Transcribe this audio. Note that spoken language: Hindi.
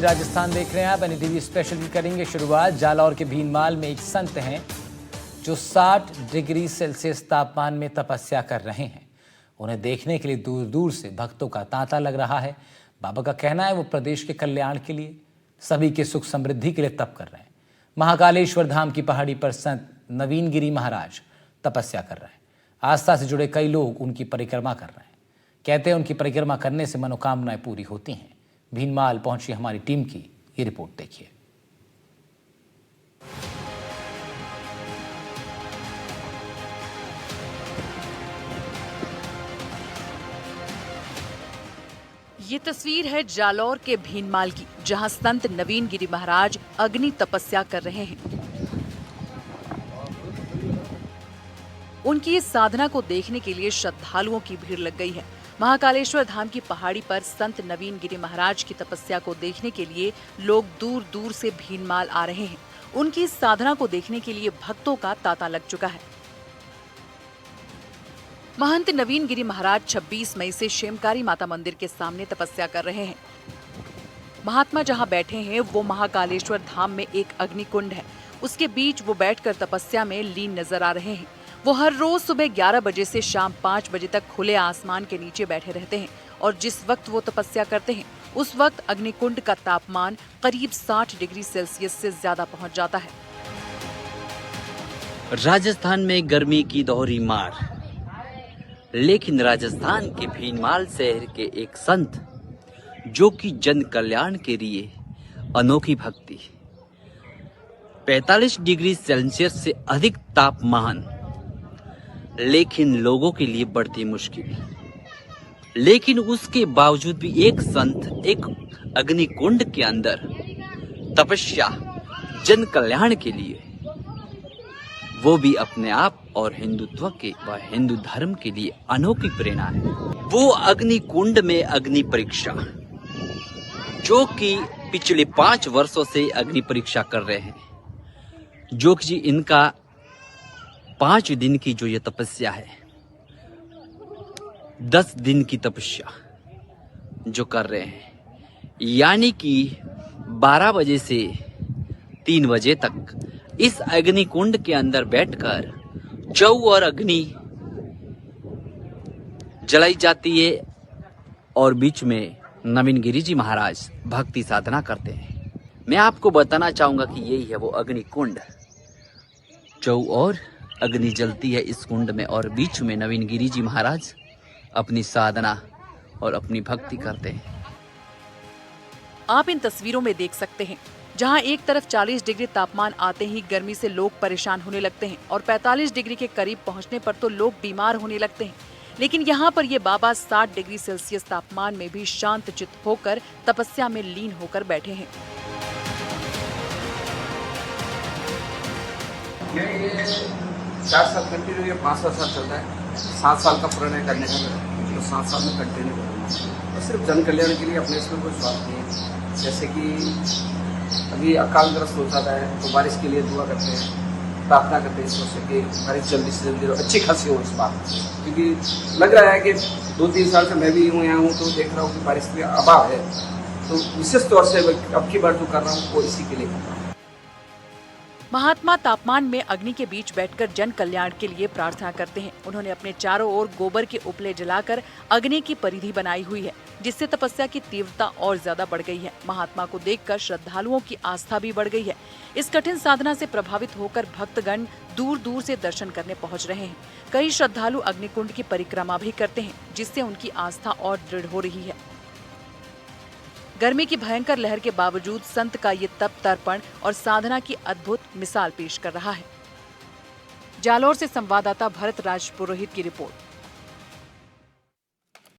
राजस्थान देख रहे हैं आप। एनडीटीवी स्पेशल की करेंगे शुरुआत। जालौर के भीनमाल में एक संत हैं जो 60 डिग्री सेल्सियस तापमान में तपस्या कर रहे हैं। उन्हें देखने के लिए दूर दूर से भक्तों का तांता लग रहा है। बाबा का कहना है वो प्रदेश के कल्याण के लिए, सभी के सुख समृद्धि के लिए तप कर रहे हैं। महाकालेश्वर धाम की पहाड़ी पर संत नवीन गिरी महाराज तपस्या कर रहे हैं। आस्था से जुड़े कई लोग उनकी परिक्रमा कर रहे हैं। कहते हैं उनकी परिक्रमा करने से मनोकामनाएं पूरी होती हैं। भीनमाल पहुंची हमारी टीम की ये रिपोर्ट देखिए। ये तस्वीर है जालौर के भीनमाल की, जहां संत नवीन गिरी महाराज अग्नि तपस्या कर रहे हैं। उनकी इस साधना को देखने के लिए श्रद्धालुओं की भीड़ लग गई है। महाकालेश्वर धाम की पहाड़ी पर संत नवीन गिरी महाराज की तपस्या को देखने के लिए लोग दूर दूर से भीनमाल आ रहे हैं। उनकी इस साधना को देखने के लिए भक्तों का तांता लग चुका है। महंत नवीन गिरी महाराज 26 मई से शेमकारी माता मंदिर के सामने तपस्या कर रहे हैं। महात्मा जहां बैठे हैं वो महाकालेश्वर धाम में एक अग्निकुंड है। उसके बीच वो बैठकर तपस्या में लीन नजर आ रहे हैं। वो हर रोज सुबह 11 बजे से शाम 5 बजे तक खुले आसमान के नीचे बैठे रहते हैं और जिस वक्त वो तपस्या करते हैं उस वक्त अग्निकुंड का तापमान करीब 60 डिग्री सेल्सियस से ज्यादा पहुंच जाता है। राजस्थान में गर्मी की दोहरी मार, लेकिन राजस्थान के भीनमाल शहर के एक संत जो कि जन कल्याण के लिए अनोखी भक्ति, 45 डिग्री सेल्सियस से अधिक तापमान, लेकिन लोगों के लिए बढ़ती मुश्किल, लेकिन उसके बावजूद भी एक संत एक अग्निकुंड के अंदर तपस्या जन कल्याण के लिए, वो भी अपने आप और हिंदुत्व के व हिंदू धर्म के लिए अनोखी प्रेरणा है। वो अग्निकुंड में अग्नि परीक्षा, जो कि पिछले 5 वर्षों से अग्नि परीक्षा कर रहे हैं, जो कि इनका 5 दिन की जो ये तपस्या है, 10 दिन की तपस्या जो कर रहे हैं, यानी कि 12 बजे से 3 बजे तक इस अग्निकुंड के अंदर बैठकर जौ और अग्नि जलाई जाती है और बीच में नवीन गिरी जी महाराज भक्ति साधना करते हैं। मैं आपको बताना चाहूंगा कि यही है वो अग्निकुंड। जौ और अग्नि जलती है इस कुंड में और बीच में नवीन गिरी जी महाराज अपनी साधना और अपनी भक्ति करते हैं। आप इन तस्वीरों में देख सकते हैं जहां एक तरफ 40 डिग्री तापमान आते ही गर्मी से लोग परेशान होने लगते हैं और 45 डिग्री के करीब पहुंचने पर तो लोग बीमार होने लगते हैं, लेकिन यहां पर ये बाबा 60 डिग्री सेल्सियस तापमान में भी शांत चित्त होकर तपस्या में लीन होकर बैठे हैं। ये 4 साल कंटिन्यू, ये 5 साल चलता है। 7 साल का प्रणय करने का, तो 7 साल में कंटिन्यू करना और सिर्फ जन कल्याण के लिए, अपने इसमें कोई स्वार्थ नहीं है। जैसे कि अभी अकालग्रस्त हो जाता है तो बारिश के लिए दुआ करते हैं, प्रार्थना करते हैं ईश्वर से कि बारिश जल्दी से जल्दी अच्छी खासी हो इस बार, क्योंकि लग रहा है कि 2-3 साल से मैं भी यूँ यहाँ हूँ तो देख रहा हूँ कि बारिश का अभाव है। तो विशेष तौर से अब की बार जो कर रहा हूँ वो इसी के लिए कर रहा हूँ। महात्मा तापमान में अग्नि के बीच बैठकर जन कल्याण के लिए प्रार्थना करते हैं। उन्होंने अपने चारों ओर गोबर के उपले जलाकर अग्नि की परिधि बनाई हुई है, जिससे तपस्या की तीव्रता और ज्यादा बढ़ गई है। महात्मा को देखकर श्रद्धालुओं की आस्था भी बढ़ गई है। इस कठिन साधना से प्रभावित होकर भक्तगण दूर दूर से दर्शन करने पहुंच रहे हैं। कई श्रद्धालु अग्निकुंड की परिक्रमा भी करते हैं, जिससे उनकी आस्था और दृढ़ हो रही है। गर्मी की भयंकर लहर के बावजूद संत का ये तप तर्पण और साधना की अद्भुत मिसाल पेश कर रहा है। जालौर से संवाददाता भरत राज पुरोहित की रिपोर्ट।